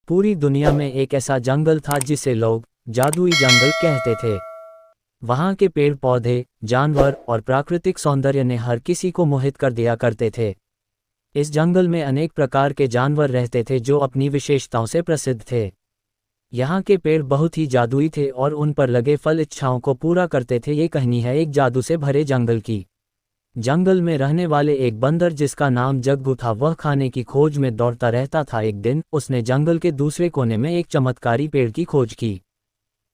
पूरी दुनिया में एक ऐसा जंगल था जिसे लोग जादुई जंगल कहते थे। वहाँ के पेड़ पौधे, जानवर और प्राकृतिक सौंदर्य ने हर किसी को मोहित कर दिया करते थे। इस जंगल में अनेक प्रकार के जानवर रहते थे जो अपनी विशेषताओं से प्रसिद्ध थे। यहाँ के पेड़ बहुत ही जादुई थे और उन पर लगे फल इच्छाओं को पूरा करते थे। ये कहानी है एक जादू से भरे जंगल की। जंगल में रहने वाले एक बंदर जिसका नाम जग्गू था, वह खाने की खोज में दौड़ता रहता था। एक दिन उसने जंगल के दूसरे कोने में एक चमत्कारी पेड़ की खोज की।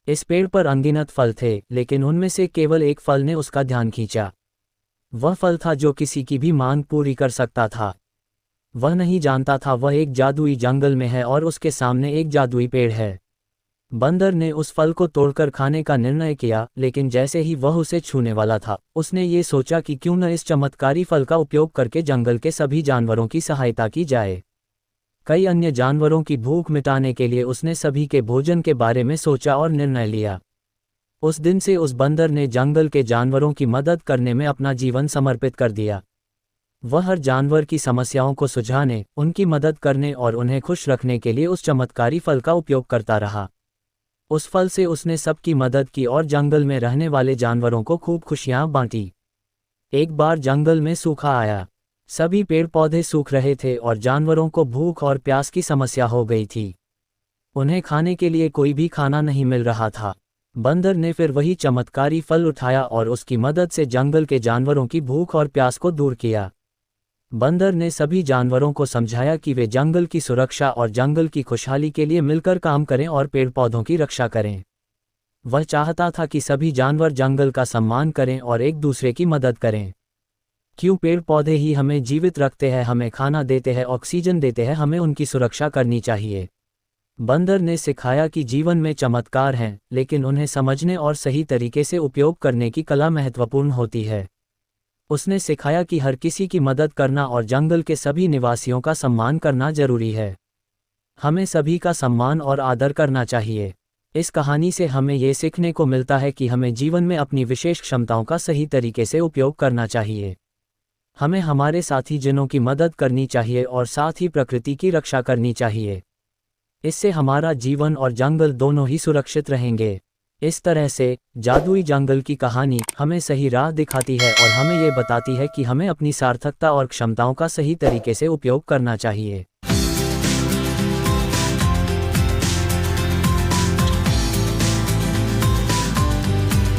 इस पेड़ पर अनगिनत फल थे, लेकिन उनमें से केवल एक फल ने उसका ध्यान खींचा। वह फल था जो किसी की भी मांग पूरी कर सकता था। वह नहीं जानता था वह एक जादुई जंगल में है और उसके सामने एक जादुई पेड़ है। बंदर ने उस फल को तोड़कर खाने का निर्णय किया, लेकिन जैसे ही वह उसे छूने वाला था, उसने ये सोचा कि क्यों न इस चमत्कारी फल का उपयोग करके जंगल के सभी जानवरों की सहायता की जाए। कई अन्य जानवरों की भूख मिटाने के लिए उसने सभी के भोजन के बारे में सोचा और निर्णय लिया। उस दिन से उस बंदर ने जंगल के जानवरों की मदद करने में अपना जीवन समर्पित कर दिया। वह हर जानवर की समस्याओं को सुलझाने, उनकी मदद करने और उन्हें खुश रखने के लिए उस चमत्कारी फल का उपयोग करता रहा। उस फल से उसने सबकी मदद की और जंगल में रहने वाले जानवरों को खूब खुशियां बांटी। एक बार जंगल में सूखा आया। सभी पेड़ पौधे सूख रहे थे और जानवरों को भूख और प्यास की समस्या हो गई थी। उन्हें खाने के लिए कोई भी खाना नहीं मिल रहा था। बंदर ने फिर वही चमत्कारी फल उठाया और उसकी मदद से जंगल के जानवरों की भूख और प्यास को दूर किया। बंदर ने सभी जानवरों को समझाया कि वे जंगल की सुरक्षा और जंगल की खुशहाली के लिए मिलकर काम करें और पेड़ पौधों की रक्षा करें। वह चाहता था कि सभी जानवर जंगल का सम्मान करें और एक दूसरे की मदद करें। क्यों पेड़ पौधे ही हमें जीवित रखते हैं, हमें खाना देते हैं, ऑक्सीजन देते हैं, हमें उनकी सुरक्षा करनी चाहिए। बंदर ने सिखाया कि जीवन में चमत्कार हैं, लेकिन उन्हें समझने और सही तरीके से उपयोग करने की कला महत्वपूर्ण होती है। उसने सिखाया कि हर किसी की मदद करना और जंगल के सभी निवासियों का सम्मान करना जरूरी है। हमें सभी का सम्मान और आदर करना चाहिए। इस कहानी से हमें ये सीखने को मिलता है कि हमें जीवन में अपनी विशेष क्षमताओं का सही तरीके से उपयोग करना चाहिए। हमें हमारे साथी जनों की मदद करनी चाहिए और साथ ही प्रकृति की रक्षा करनी चाहिए। इससे हमारा जीवन और जंगल दोनों ही सुरक्षित रहेंगे। इस तरह से जादुई जंगल की कहानी हमें सही राह दिखाती है और हमें ये बताती है कि हमें अपनी सार्थकता और क्षमताओं का सही तरीके से उपयोग करना चाहिए।